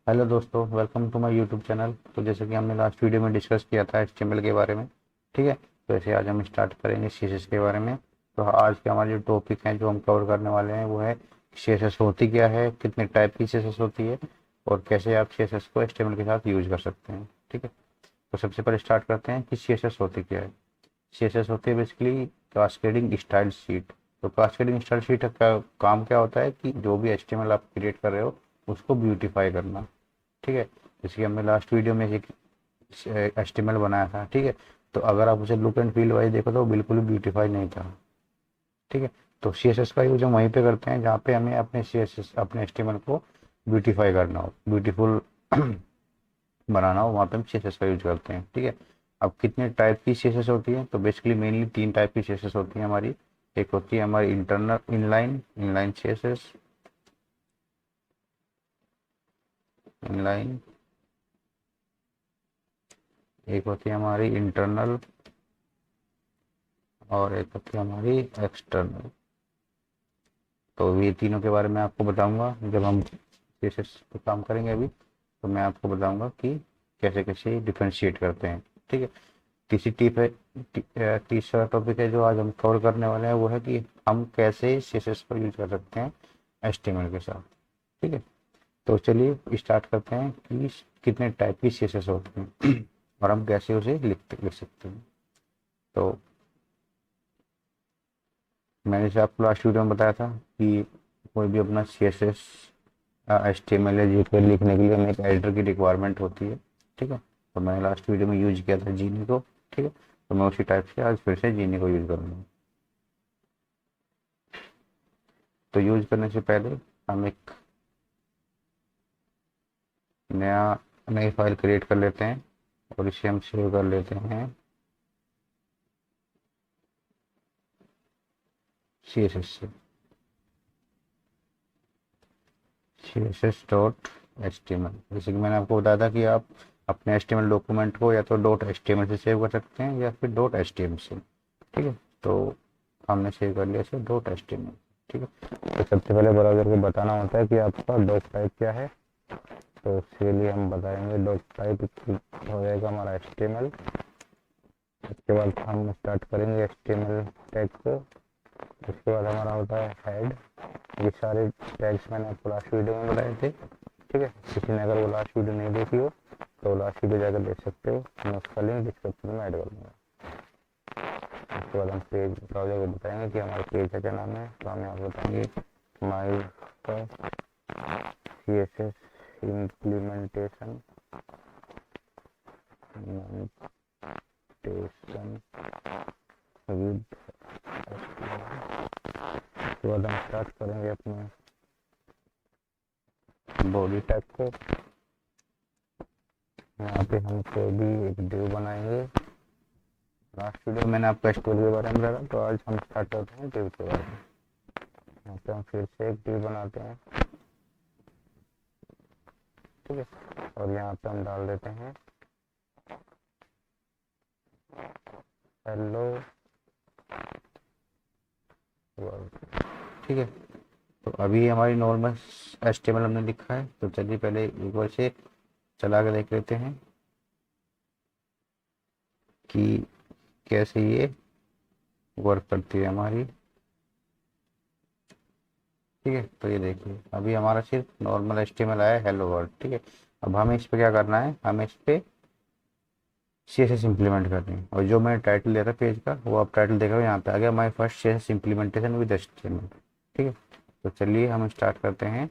Hello दोस्तों, welcome to my YouTube channel. तो जैसे कि हमने लास्ट वीडियो में डिस्कस किया था एचटीएमएल के बारे में, ठीक है। तो ऐसे आज हम स्टार्ट करेंगे सीएसएस के बारे में। तो आज के हमारे जो टॉपिक हैं जो हम कवर करने वाले हैं वो है सीएसएस होती क्या है, कितने टाइप की सीएसएस होती है और कैसे आप सीएसएस को एचटीएमएल के साथ यूज कर सकते हैं, ठीक है। तो सबसे पहले स्टार्ट करते हैं कि सीएसएस होती क्या है। सीएसएस होती है बेसिकली कास्केडिंग स्टाइल शीट। तो कास्केडिंग स्टाइल शीट का काम क्या होता है कि जो भी एचटीएमएल आप क्रिएट कर रहे हो उसको ब्यूटीफाई करना, ठीक है। जैसे कि हमने लास्ट वीडियो में एक एस्टिमेट बनाया था, ठीक है। तो अगर आप उसे लुक एंड फील वाइज देखो तो वो बिल्कुल भी ब्यूटीफाई नहीं था, ठीक है। तो सीएसएस का यूज हम वहीं पे करते हैं जहाँ पे हमें अपने सीएसएस अपने एस्टिमेट को ब्यूटीफाई करना हो, ब्यूटीफुल बनाना हो, वहाँ पे हम सीएसएस का यूज करते हैं, ठीक है। अब कितने टाइप की सीएसएस होती है, तो बेसिकली मेनली तीन टाइप की सीएसएस होती है हमारी। एक होती है हमारी internal inline inline CSS, inline. एक होती है हमारी इंटरनल और एक होती है हमारी एक्सटर्नल। तो ये तीनों के बारे में आपको बताऊंगा जब हम केसेस पे काम करेंगे अभी। तो मैं आपको बताऊंगा कि कैसे कैसे डिफरेंशिएट करते हैं, ठीक है। तीसरी टिप है तीसरा टॉपिक है जो आज हम कवर करने वाले हैं वो है कि हम कैसे सीएसएस को यूज कर सकते हैं एचटीएमएल के साथ, ठीक है। तो चलिए स्टार्ट करते हैं कि कितने टाइप की सीएसएस होती हैं और हम कैसे उसे लिख सकते हैं। तो मैंने जैसे आपको लास्ट वीडियो में बताया था कि कोई भी अपना C S S H T M L या जीपीएल लिखने के लिए हमें एक एडिटर की रिक्वायरमेंट होती है, ठीक है। तो मैंने लास्ट वीडियो में यूज किया था जीनी को, ठीक है। तो मैं उसी टाइप से आज फिर से जीनी को यूज करूँगा। तो यूज करने से पहले हम एक नया नई फाइल क्रिएट कर लेते हैं और इसे हम सेव कर लेते हैं सी एस एस से, C S S dot H T M L. जैसे कि मैंने आपको बताया था कि आप अपने H T M L document को या तो dot H T M L से सेव कर सकते हैं या फिर dot H T M L से, ठीक है। तो हमने सेव कर लिया इसे dot H T M L, ठीक है। तो सबसे पहले ब्राउज़र को बताना होता है कि आपका डॉक टाइप क्या है। तो उसके लिए हम बताएंगे डॉक टाइप हो जाएगा हमारा एच टी एम एल। उसके बाद हम स्टार्ट करेंगे H T M L tag को। उसके बाद हमारा होता है हेड। ये सारे टैग्स मैंने आपको लास्ट वीडियो में बताए थे, ठीक है। किसी ने अगर वो लास्ट वीडियो नहीं देखी हो तो लास्ट वीडियो जाकर देख सकते हो, मैं उसका लिंक डिस्क्रिप्शन में ऐड कर दूँगा। उसके बाद हम पेज ब्राउज़र को बताएंगे कि हमारे पेज का क्या नाम है। तो हम यहाँ बताएंगे my C S S implementation with. उसके बाद हम स्टार्ट करेंगे अपने बॉडी टैग को। यहाँ पे हम कोई भी एक डिव बनाएंगे। लास्ट वीडियो मैंने आपको एक्सपोर्ट के बारे में बताया, तो आज हम स्टार्ट करते हैं डिव के बारे में। यहाँ पे हम फिर से एक डिव बनाते हैं, ठीक है। और यहाँ पे हम डाल देते हैं हेलो वर्ल्ड, ठीक है। तो अभी हमारी नॉर्मल एचटीएमएल हमने लिखा है। तो चलिए पहले एक बार से चला के देख लेते हैं कि कैसे ये वर्क करती है हमारी, ठीक है। तो ये देखिए अभी हमारा सिर्फ नॉर्मल एचटीएमएल आया हेलो वर्ल्ड, ठीक है। अब हमें इस पे क्या करना है, हमें इस पे सीएसएस इंप्लीमेंट करनी है। और जो मैंने टाइटल दिया था पेज का वो आप टाइटल देख रहे हो, यहाँ पे आ गया my first CSS implementation with HTML, ठीक है। तो चलिए हम स्टार्ट करते हैं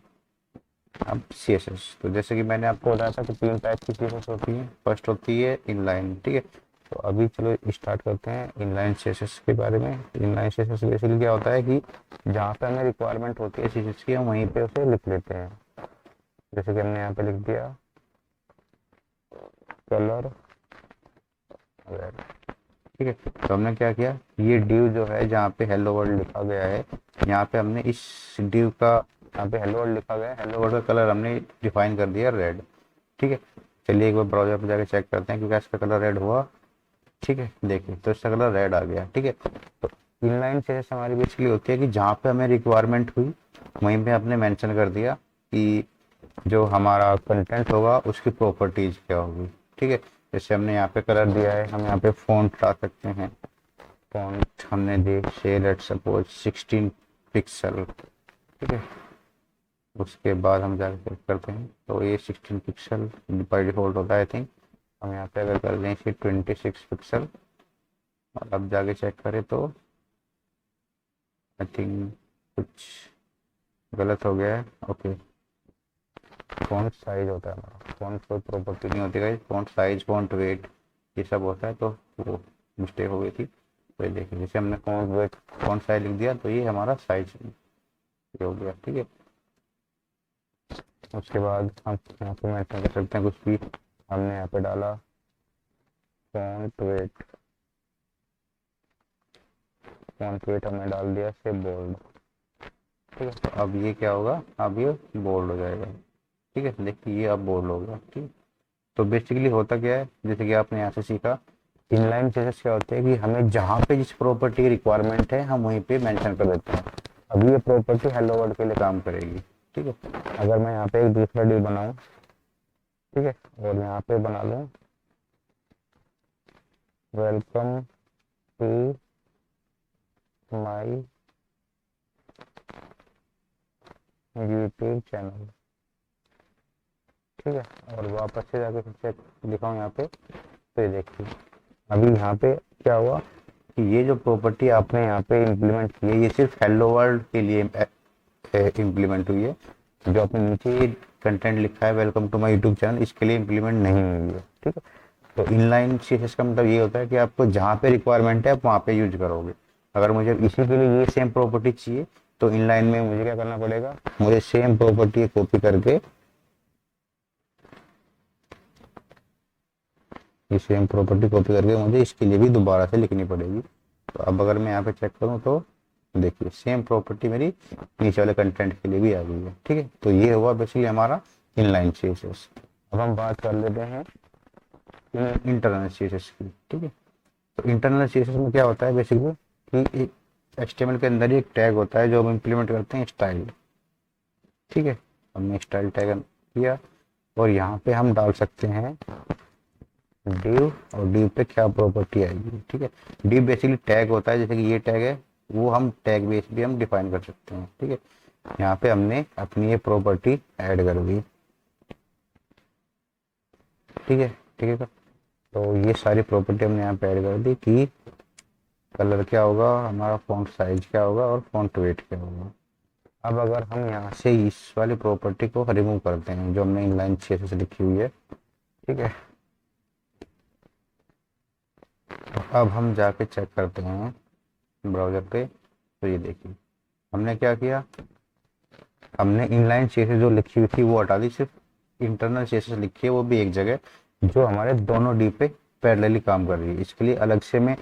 अब सीएसएस। तो जैसे कि मैंने आपको बताया था कि तीन टाइप की सीएसएस होती है। फर्स्ट होती है इनलाइन, ठीक है। तो अभी चलो स्टार्ट करते हैं इनलाइन सीएसएस के बारे में। इनलाइन सीएसएस बेसिकली क्या होता है कि जहाँ पे हमें रिक्वायरमेंट होती है सीएसएस की हम वहीं पे उसे लिख लेते हैं। जैसे कि हमने यहाँ पे लिख दिया कलर रेड, ठीक है। तो हमने क्या किया, ये डिव जो है जहाँ पे हेलो वर्ल्ड लिखा गया है, यहाँ पे हमने इस डिव का, यहाँ पे हेलो वर्ल्ड लिखा गया है, हेलो वर्ल्ड का कलर हमने डिफाइन कर दिया रेड, ठीक है। चलिए एक बार ब्राउजर पर जाकर चेक करते हैं क्योंकि इसका कलर रेड हुआ, ठीक है। देखिए तो इसका कलर रेड आ गया, ठीक है। तो इनलाइन सीएसएस हमारी बेसिकली होती है कि जहाँ पे हमें रिक्वायरमेंट हुई वहीं पे आपने मेंशन कर दिया कि जो हमारा कंटेंट होगा उसकी प्रॉपर्टीज क्या होगी। ठीक है, जैसे हमने यहाँ पे कलर दिया है, हम यहाँ पे फॉन्ट ला सकते हैं। फॉन्ट हमने दे से लेट सपोज 16 पिक्सल। ठीक है, उसके बाद हम जाकर चेक करते हैं तो ये 16 पिक्सल बाई डिफॉल्ट होता है आई थिंक। हम यहाँ पे अगर कर दें इसे 26 पिक्सल और अब जाके चेक करें तो आई थिंक कुछ गलत हो गया है। ओके, फॉन्ट साइज होता है हमारा, फॉन्ट कोई प्रॉपर्टी नहीं होती है, फॉन्ट साइज फॉन्ट वेट ये सब होता है, तो वो मिस्टेक हो गई थी। तो ये देखिए जैसे हमने फॉन्ट वेट फॉन्ट साइज लिख दिया तो ये हमारा साइज ये हो गया। ठीक है, उसके बाद हम यहाँ पे मेंशन कर सकते हैं कुछ भी। हमने यहाँ पे डाला फॉन्ट वेट, फॉन्ट वेट हमने डाल दिया से बोल्ड। ठीक है, तो अब ये क्या होगा, अब ये बोल्ड हो जाएगा। ठीक है, देखिए ये अब बोल्ड हो गया। ठीक है, तो बेसिकली होता क्या है, जैसे कि आपने यहाँ से सीखा इनलाइन सीएसएस क्या होते हैं कि हमें जहाँ पे जिस प्रॉपर्टी की रिक्वायरमेंट है हम वहीं पे मेंशन कर देते हैं। अभी ये प्रॉपर्टी हेलो वर्ल्ड के लिए काम करेगी। ठीक है, अगर मैं यहाँ पे एक दूसरा डिव बनाऊँ, ठीक है, और यहाँ पे बना लूँ welcome to my YouTube channel. ठीक है, और वापस से जाके फिर से दिखाऊँ यहाँ पे, तो ये देखिए अभी यहाँ पे क्या हुआ कि ये जो प्रॉपर्टी आपने यहाँ पे इम्प्लीमेंट की है ये सिर्फ हेलो वर्ल्ड के लिए इम्प्लीमेंट हुई है। जो आपने नीचे कंटेंट लिखा है welcome to my YouTube channel, इसके लिए इम्प्लीमेंट नहीं हुई है। ठीक है, तो इनलाइन सीएसएस का मतलब ये होता है कि आपको जहाँ पे रिक्वायरमेंट है आप वहाँ पे यूज करोगे। अगर मुझे इसी के लिए ये सेम प्रॉपर्टी चाहिए तो इनलाइन में मुझे क्या करना पड़ेगा, मुझे सेम प्रॉपर्टी कॉपी करके ये सेम प्रॉपर्टी कॉपी करके मुझे इसके लिए भी दोबारा से लिखनी पड़ेगी। तो अब अगर मैं यहाँ पे चेक करूँ तो देखिए सेम प्रॉपर्टी मेरी नीचे वाले कंटेंट के लिए भी आ गई है। ठीक है, तो ये हुआ बेसिकली हमारा इनलाइन सीएसएस। अब हम बात कर लेते हैं इंटरनल सीएसएस की। ठीक है, तो इंटरनल सीएसएस में क्या होता है बेसिकली कि एक एचटीएमएल के अंदर ही एक टैग होता है जो हम इम्प्लीमेंट करते हैं, स्टाइल। ठीक है, हमने स्टाइल टैग किया और यहाँ पे हम डाल सकते हैं डिव, और डिव पे क्या प्रॉपर्टी आएगी। ठीक है, डिव बेसिकली टैग होता है, जैसे कि ये टैग है वो हम टैग बेस भी हम डिफाइन कर सकते हैं। ठीक है, यहाँ पे हमने अपनी ये प्रॉपर्टी ऐड कर दी। ठीक है, ठीक है, तो ये सारी प्रॉपर्टी हमने यहाँ पे ऐड कर दी कि कलर क्या होगा हमारा, फॉन्ट साइज क्या होगा और फॉन्ट वेट क्या होगा। अब अगर हम यहाँ से इस वाली प्रॉपर्टी को रिमूव करते हैं जो हमने इनलाइन 6 से लिखी हुई है। ठीक है, अब हम जाके चेक करते हैं ब्राउज़र पे, तो ये देखिए हमने क्या किया, हमने इनलाइन सीएसएस जो लिखी हुई थी वो हटा दी, सिर्फ इंटरनल सीएसएस लिखी है वो भी एक जगह जो हमारे दोनों डिव पे पैरेलली काम कर रही है। इसके लिए अलग से मैं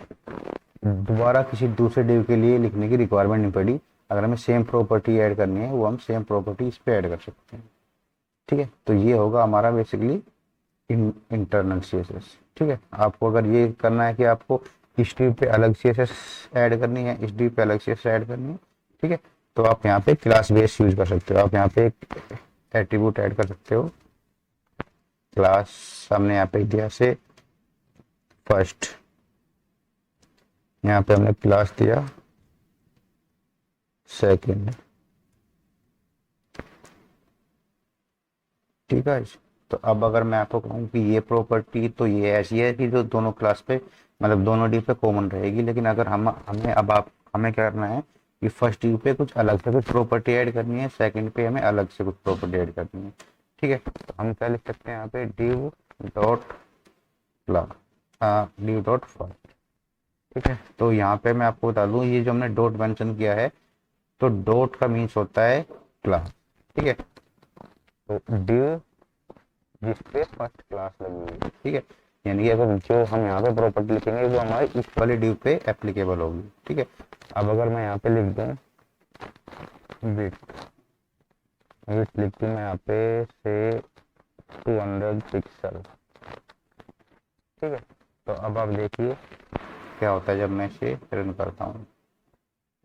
दोबारा किसी दूसरे डिव के लिए लिखने की रिक्वायरमेंट नहीं पड़ी। अगर हमें सेम प्रॉपर्टी ऐड करनी है वो हम सेम प्रॉपर्टी इस पे ऐड कर सकते हैं। ठीक है, तो ये होगा हमारा बेसिकली इंटरनल सीएसएस। ठीक है, आपको अगर ये करना है कि आपको इस डिव पे अलग सीएसएस ऐड करनी है, इस डिव पे अलग सीएसएस ऐड करनी है, ठीक है, तो आप यहाँ पे क्लास बेस यूज कर सकते हो। आप यहाँ पे एक एट्रीब्यूट ऐड कर सकते हो, क्लास हमने यहाँ पे दिया से फर्स्ट, यहाँ पे हमने क्लास दिया सेकंड। ठीक है, तो अब अगर मैं आपको कहूँ कि ये प्रॉपर्टी तो ये ऐसी है कि जो दोनों क्लास पे मतलब दोनों डिव पे कॉमन रहेगी, लेकिन अगर हम हमें अब आप हमें क्या करना है कि फर्स्ट डिव पे कुछ अलग से कुछ प्रॉपर्टी ऐड करनी है, सेकंड पे हमें अलग से कुछ प्रॉपर्टी ऐड करनी है। ठीक है, तो हम क्या लिख सकते हैं यहाँ पे div dot div dot first. ठीक है, तो यहाँ पे मैं आपको बता दूँ ये जो हमने डॉट मेंशन किया है तो डॉट का मीन्स होता है क्लास। ठीक है, तो डिव जिसपे फर्स्ट क्लास लगी हुई है। ठीक है, यानी कि अगर जो हम यहाँ पे प्रॉपर्टी लिखेंगे वो हमारे इस वाले डिव पे एप्लीकेबल होगी। ठीक है, अब अगर मैं यहाँ पे लिख दूँ विड्थ, विड्थ लिख दूँ मैं यहाँ पे से 200 पिक्सल। ठीक है, तो अब आप देखिए क्या होता है जब मैं इसे रन करता हूँ।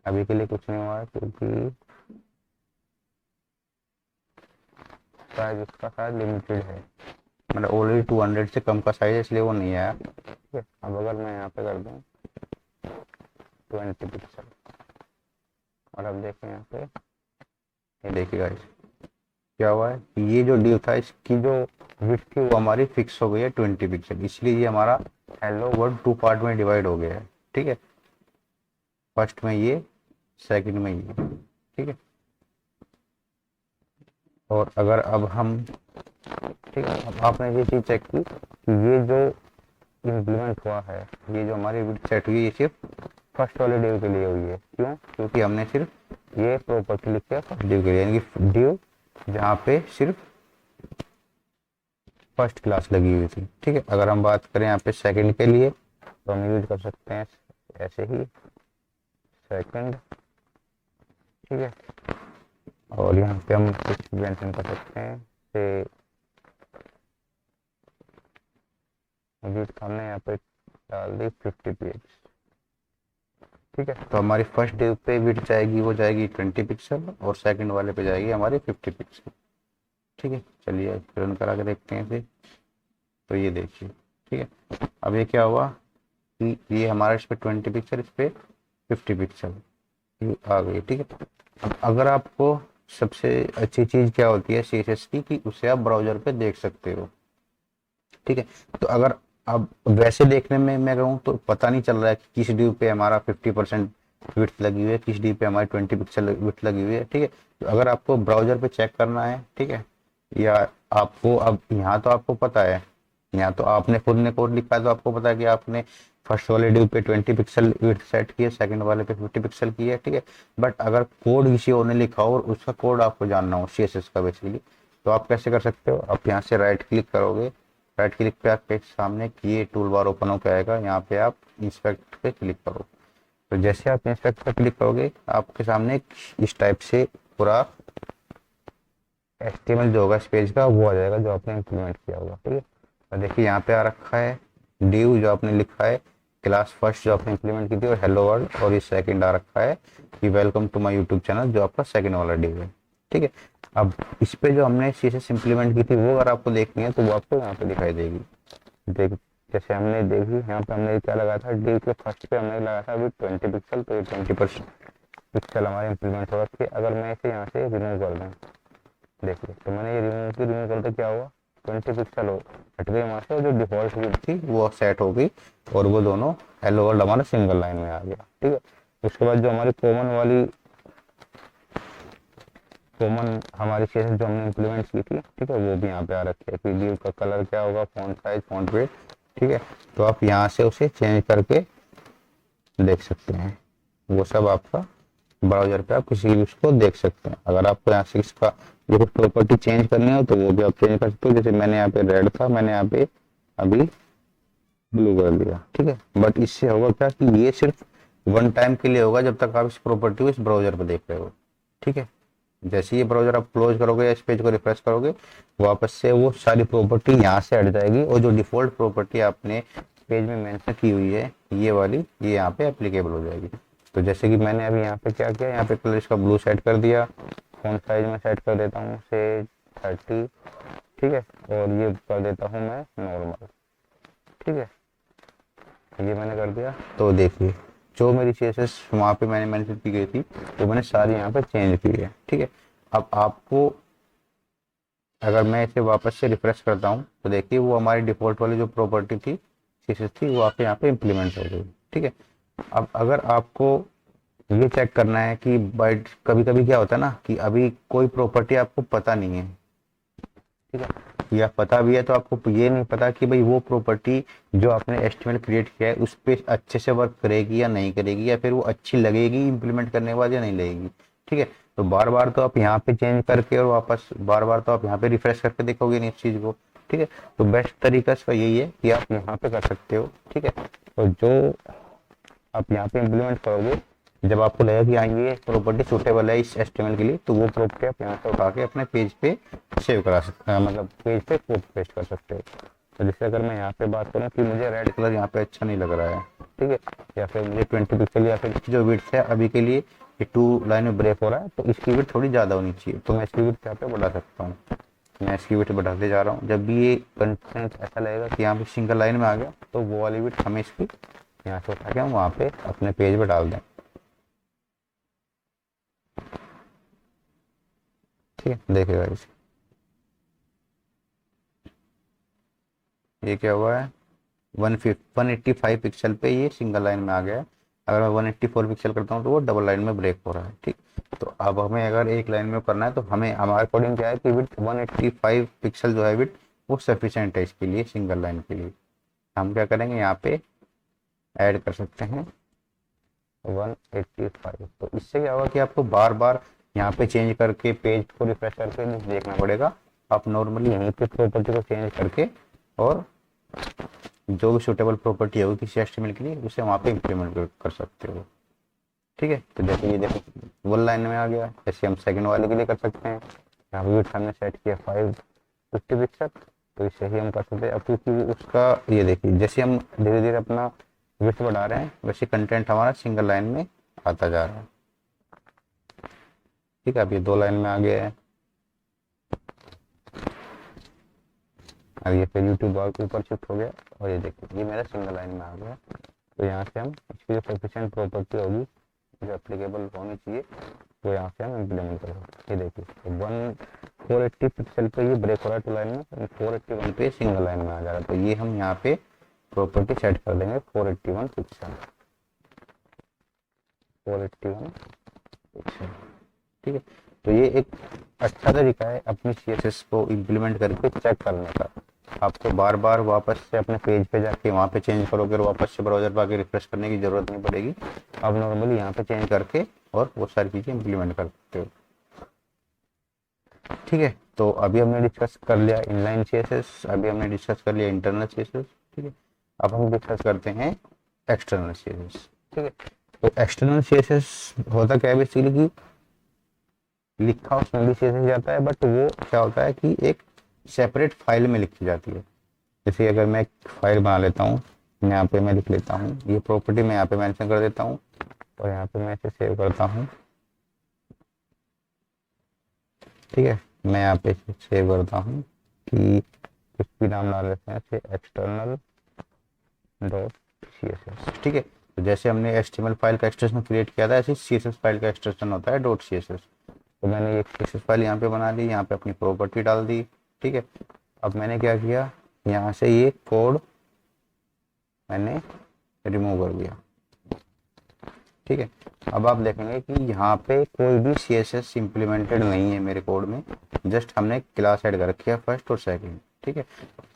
अभी के लिए कुछ नहीं हुआ है क्योंकि साइज उसका शायद लिमिटेड है, मतलब ऑलरेडी 200 से कम का साइज है, इसलिए वो नहीं आया। ठीक है, अब अगर मैं यहाँ पे कर दूँ 20 पिक्सल और अब देखें यहाँ पे, ये देखिए गाइस क्या हुआ है, ये जो डिव था इसकी जो विड्थ थी वो हमारी फिक्स हो गई है 20 पिक्सल, इसलिए ये हमारा हेलो वर्ल्ड 2 पार्ट में डिवाइड हो गया है। ठीक है, फर्स्ट में ये, सेकंड में ये। ठीक है, और अगर अब हम, ठीक है, अब आपने ये चीज़ चेक की कि ये जो इम्प्लीमेंट हुआ है, ये जो हमारी विड्थ सेट हुई है, ये सिर्फ फर्स्ट वाले डिव के लिए हुई है। क्यों? क्योंकि हमने सिर्फ ये प्रॉपर्टी लिखी है फर्स्ट डिव के लिए, यानी कि डिव जहाँ पे सिर्फ फर्स्ट क्लास लगी हुई थी। ठीक है, अगर हम बात करें यहाँ पे सेकंड के लिए तो हम यूज कर सकते हैं ऐसे ही सेकंड। ठीक है, और यहाँ पे हम कुछ मेंशन कर सकते हैं से विड्थ हमने यहाँ पे डाल दी 50 px। ठीक है, तो हमारी फर्स्ट डिव पे विड्थ जाएगी, वो जाएगी 20 पिक्सल और सेकंड वाले पे जाएगी हमारी 50 पिक्सल। ठीक है, चलिए रन करा के देखते हैं इसे। तो ये देखिए, ठीक है, अब ये क्या हुआ कि ये हमारा इस पे 20 पिक्सल, इस पे 50 पिक्सल आ गई। ठीक है, अब अगर आपको सबसे अच्छी चीज़ क्या होती है CSS की, कि उसे आप ब्राउजर पे देख सकते हो। ठीक है, तो अगर अब वैसे देखने में मैं कहूँ तो पता नहीं चल रहा है कि किस डिव पे हमारा 50% विड्थ लगी हुई है, किस डिव पे हमारी 20 पिक्सल विड्थ लगी हुई है। ठीक है, तो अगर आपको ब्राउजर पे चेक करना है, ठीक है, या आपको अब यहाँ तो आपको पता है, यहाँ तो आपने खुद ने कोड लिखा है तो आपको पता है कि आपने फर्स्ट वाले डिव पे 20 पिक्सल विड्थ सेट की है, सेकंड वाले पे 50 पिक्सल की है। ठीक है, बट अगर कोड किसी और ने लिखा हो और उसका कोड आपको जानना हो CSS का बेसिकली, तो आप कैसे कर सकते हो, आप यहाँ से राइट क्लिक करोगे, राइट क्लिक पे आपके सामने ये टूल बार ओपन होकर आएगा, यहाँ पे आप इंस्पेक्ट पे क्लिक करो। तो जैसे आप इंस्पेक्ट पे क्लिक करोगे आपके सामने इस टाइप से पूरा HTML जो होगा इस पेज का वो आ जाएगा जो आपने इंप्लीमेंट किया होगा। ठीक है, तो देखिए यहाँ पे आ रखा है डिव जो आपने लिखा है, क्लास फर्स्ट जो आपने इंप्लीमेंट की थी, और हेलो वर्ल्ड, और ये सेकंड आ रखा है कि welcome to my YouTube channel, जो आपका सेकंड वाला डिव है। ठीक है, अब इस पे जो हमने CSS इंप्लीमेंट की थी वो अगर आपको देखनी है तो वो आपको यहाँ पे दिखाई देगी। देख, जैसे हमने देखी यहाँ पे हमने क्या लगाया था, डिव के फर्स्ट पे हमने लगाया था विद 20 पिक्सल, तो ये 20 पिक्सल हमारे इंप्लीमेंट हो रखी है। अगर मैं इसे यहाँ से रिमूव कर दूँ, देखिए, तो मैंने ये रिमूव करते क्या हुआ, 20 पिक्सल हट गई वहाँ से, और जो डिफॉल्ट विड्थ थी वो सेट हो गई, और वो दोनों हेलो वर्ल्ड हमारा सिंगल लाइन में आ गया। ठीक है, उसके बाद जो हमारी कॉमन हमारी CSS जो हमने इंप्लीमेंट की थी, ठीक है, वो भी यहाँ पे आ रखी है कि डिव का कलर क्या होगा, फॉन्ट साइज, फॉन्ट वेट। ठीक है, तो आप यहाँ से उसे चेंज करके देख सकते हैं, वो सब आपका ब्राउजर पे आप किसी भी उसको देख सकते हैं। अगर आपको यहाँ से इसका जो कुछ प्रॉपर्टी चेंज करनी हो तो वो भी आप चेंज कर सकते हो। जैसे मैंने यहाँ पे रेड था, मैंने यहाँ पे अभी ब्लू कर दिया। ठीक है, बट इससे होगा क्या कि ये सिर्फ वन टाइम के लिए होगा, जब तक आप इस प्रॉपर्टी को इस ब्राउजर पे देख रहे हो। ठीक है, जैसे ये ब्राउजर आप क्लोज करोगे या इस पेज को रिफ्रेश करोगे, वापस से वो सारी प्रॉपर्टी यहाँ से हट जाएगी, और जो डिफॉल्ट प्रॉपर्टी आपने पेज में मेंशन की हुई है ये वाली, ये यहाँ पे एप्लीकेबल हो जाएगी। तो जैसे कि मैंने अभी यहाँ पे क्या किया, यहाँ पे कलर इसका ब्लू सेट कर दिया, फॉन्ट साइज में सेट कर देता हूँ से 30। ठीक है, और ये कर देता हूँ मैं नॉर्मल। ठीक है, ये मैंने कर दिया। तो देखिए जो मेरी CSS वहाँ पे मैंने मेंशन की गई थी वो मैंने सारी यहाँ पे चेंज की है। ठीक है, अब आपको अगर मैं इसे वापस से रिफ्रेश करता हूँ तो देखिए वो हमारी डिफॉल्ट वाली जो प्रॉपर्टी थी CSS थी वो आपके यहाँ पे इम्प्लीमेंट हो गई। ठीक है, अब अगर आपको ये चेक करना है कि बट कभी कभी क्या होता है ना कि अभी कोई प्रॉपर्टी आपको पता नहीं है, ठीक है, या पता भी है तो आपको ये नहीं पता कि भाई वो प्रॉपर्टी जो आपने HTML क्रिएट किया है उस पर अच्छे से वर्क करेगी या नहीं करेगी, या फिर वो अच्छी लगेगी इंप्लीमेंट करने के बाद या नहीं लगेगी। ठीक है, तो बार बार तो आप यहाँ पे चेंज करके और वापस बार बार तो आप यहाँ पे रिफ्रेश करके देखोगे नहीं इस चीज़ को। ठीक है, तो बेस्ट तरीका इसका यही है कि आप यहाँ पे कर सकते हो। ठीक है, तो जो आप यहाँ पे इम्प्लीमेंट करोगे, जब आपको लगेगा कि हाँ ये प्रॉपर्टी सूटेबल है इस HTML के लिए, तो वो प्रॉपर्टी आप यहाँ से उठा के अपने पेज पे सेव करा सकते हैं, मतलब पेज पे पेस्ट कर सकते हो। तो जैसे अगर मैं यहाँ पे बात करूँ कि मुझे रेड कलर यहाँ पे अच्छा नहीं लग रहा है, ठीक है, या फिर मुझे 20 पिक्सल या फिर इसकी जो विड्थ है अभी के लिए ये 2 लाइन में ब्रेक हो रहा है, तो इसकी विड्थ थोड़ी ज़्यादा होनी चाहिए, तो मैं इसकी विड्थ यहाँ पे बढ़ा सकता हूँ। मैं इसकी विड्थ बढ़ाते जा रहा हूँ। जब भी ये कंटेंट ऐसा लगेगा कि यहाँ पे सिंगल लाइन में आ गया तो वो वाली विड्थ हमें इसकी यहाँ से उठा के हम वहाँ पे अपने पेज पे डाल दें। ठीक है, देखिएगा इसे, ये क्या हुआ है 185 पिक्सल पे ये सिंगल लाइन में आ गया है। अगर मैं 184 पिक्सल करता हूँ तो वो डबल लाइन में ब्रेक हो रहा है। ठीक, तो अब हमें अगर एक लाइन में करना है तो हमें हमारे अकॉर्डिंग क्या है कि विड्थ 185 पिक्सल जो है विड्थ वो सफिशिएंट है इसके लिए, सिंगल लाइन के लिए। हम क्या करेंगे यहाँ पे ऐड कर सकते हैं 185। तो इससे क्या होगा कि आपको बार बार यहाँ पे चेंज करके पेज को रिफ्रेश करके नहीं देखना पड़ेगा। आप नॉर्मली यहीं पे प्रॉपर्टी को चेंज करके और जो भी सूटेबल प्रॉपर्टी होगी किसी एचटीएमएल के लिए उसे वहाँ पे इम्प्लीमेंट कर सकते हो। ठीक है, तो जैसे ये देखो वन लाइन में आ गया। जैसे हम सेकंड वाले के लिए कर सकते हैं, यहाँ पे विड्थ हमने सेट किया 550 पिक्सल, तो इसे ही हम कर सकते हैं। अब क्योंकि उसका ये देखिए जैसे हम धीरे धीरे अपना विड्थ बढ़ा रहे हैं वैसे कंटेंट हमारा सिंगल लाइन में आता जा रहा है। ठीक है, अब ये 2 लाइन में आ गया है। अब ये फिर यूट्यूब ऊपर शिफ्ट हो गया और ये देखिए ये मेरा सिंगल लाइन में आ गया। तो यहाँ से हम इसकी जो सफिशिएंट प्रॉपर्टी होगी जो एप्लीकेबल होनी चाहिए वो यहाँ से हम इम्प्लीमेंट कर सकते हैं। ये देखिए तो 480 पिक्सल पे ये ब्रेक हो रहा है 2 लाइन में, 481 पे सिंगल लाइन में आ जा रहा है। तो ये हम यहाँ पे प्रॉपर्टी सेट कर देंगे 481 पिक्सल, 481 पिक्सल। ठीक है, तो ये एक अच्छा तरीका है अपनी CSS को इम्प्लीमेंट करके चेक करने का। आपको बार बार वापस से अपने पेज पे जाके वहाँ पे चेंज करोगे और वापस से ब्राउजर पर आके रिफ्रेश करने की जरूरत नहीं पड़ेगी। आप नॉर्मली यहाँ पे चेंज करके और वो सारी चीज़ें इम्प्लीमेंट कर सकते हो। ठीक है, तो अभी हमने डिस्कस कर लिया इनलाइन CSS, अभी हमने डिस्कस कर लिया इंटरनल CSS। ठीक है, अब हम डिस्कस करते हैं एक्सटर्नल CSS। ठीक है, तो एक्सटर्नल CSS होता क्या है बेसिकली कि लिखा उसमें भी CSS जाता है, बट वो क्या होता है कि एक सेपरेट फाइल में लिखी जाती है। जैसे अगर मैं एक फाइल बना लेता हूँ, यहाँ पे मैं लिख लेता हूँ ये प्रॉपर्टी, मैं यहाँ पे मेंशन कर देता हूँ और यहाँ पे मैं इसे सेव करता हूँ। ठीक है, मैं यहाँ पे सेव करता हूँ कि कुछ भी नाम डाल लेते हैं जैसे एक्सटर्नल डॉट CSS। ठीक है, तो जैसे हमने HTML फाइल का एक्सटेंशन क्रिएट किया था ऐसे CSS फाइल का एक्सटेंशन होता है डॉट CSS। तो मैंने ये CSS फाइल यहाँ पे बना ली, यहाँ पे अपनी प्रॉपर्टी डाल दी। ठीक है, अब मैंने क्या किया यहाँ से ये कोड मैंने रिमूव कर दिया। ठीक है, अब आप देखेंगे कि यहाँ पे कोई भी CSS इम्प्लीमेंटेड नहीं है मेरे कोड में, जस्ट हमने क्लास ऐड कर रखी है फर्स्ट और सेकंड। ठीक है,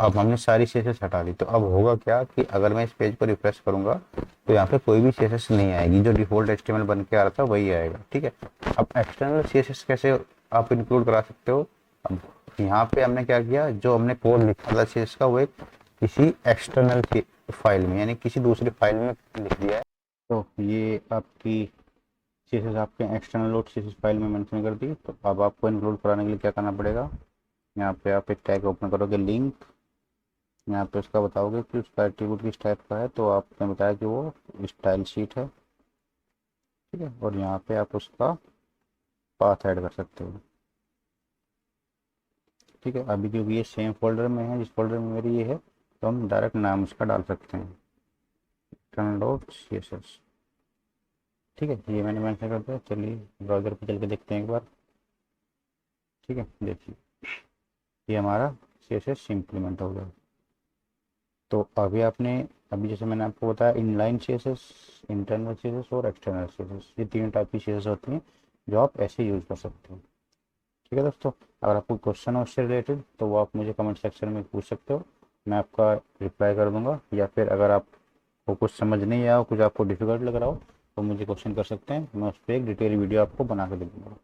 अब हमने सारी CSS हटा दी। तो अब होगा क्या कि अगर मैं इस पेज को रिफ्रेश करूंगा तो यहाँ पे कोई भी CSS नहीं आएगी, जो डिफॉल्ट HTML बन के आ रहा था वही आएगा। ठीक है, अब एक्सटर्नल CSS कैसे आप इंक्लूड करा सकते हो। अब यहाँ पे हमने क्या किया, जो हमने कोड लिखा था CSS का वो एक किसी एक्सटर्नल फाइल में यानी किसी दूसरी फाइल में लिख दिया है। तो ये आपकी CSS आपके एक्सटर्नल डॉट CSS फाइल में मेंशन कर दी। तो अब आपको इंक्लूड कराने के लिए क्या करना पड़ेगा, यहाँ पे आप एक टैग ओपन करोगे लिंक, यहाँ पे उसका बताओगे कि उसका एट्रीब्यूट किस टाइप का है। तो आपने बताया कि वो स्टाइल शीट है। ठीक है, और यहाँ पे आप उसका पाथ ऐड कर सकते हो। ठीक है, अभी क्योंकि ये सेम फोल्डर में है जिस फोल्डर में मेरी ये है तो हम डायरेक्ट नाम उसका डाल सकते हैं एक्सटर्नल डॉट CSS। ठीक है, ये मैंने मेंशन कर दिया। चलिए ब्राउज़र पे चल के देखते हैं एक बार। ठीक है, देखिए ये हमारा CSS इम्प्लीमेंट हो गया। तो अभी जैसे मैंने आपको बताया इनलाइन CSS, इंटरनल CSS और एक्सटर्नल CSS, ये 3 टाइप की CSS होती हैं जो आप ऐसे यूज़ कर सकते हो। ठीक है दोस्तों, अगर आपको क्वेश्चन हो उससे रिलेटेड तो वो आप मुझे कमेंट सेक्शन में पूछ सकते हो, मैं आपका रिप्लाई कर दूंगा। या फिर अगर आपको कुछ समझ नहीं आया हो, कुछ आपको डिफिकल्ट लग रहा हो तो मुझे क्वेश्चन कर सकते हैं, मैं उस पर एक डिटेल वीडियो आपको बना के दे दूँगा।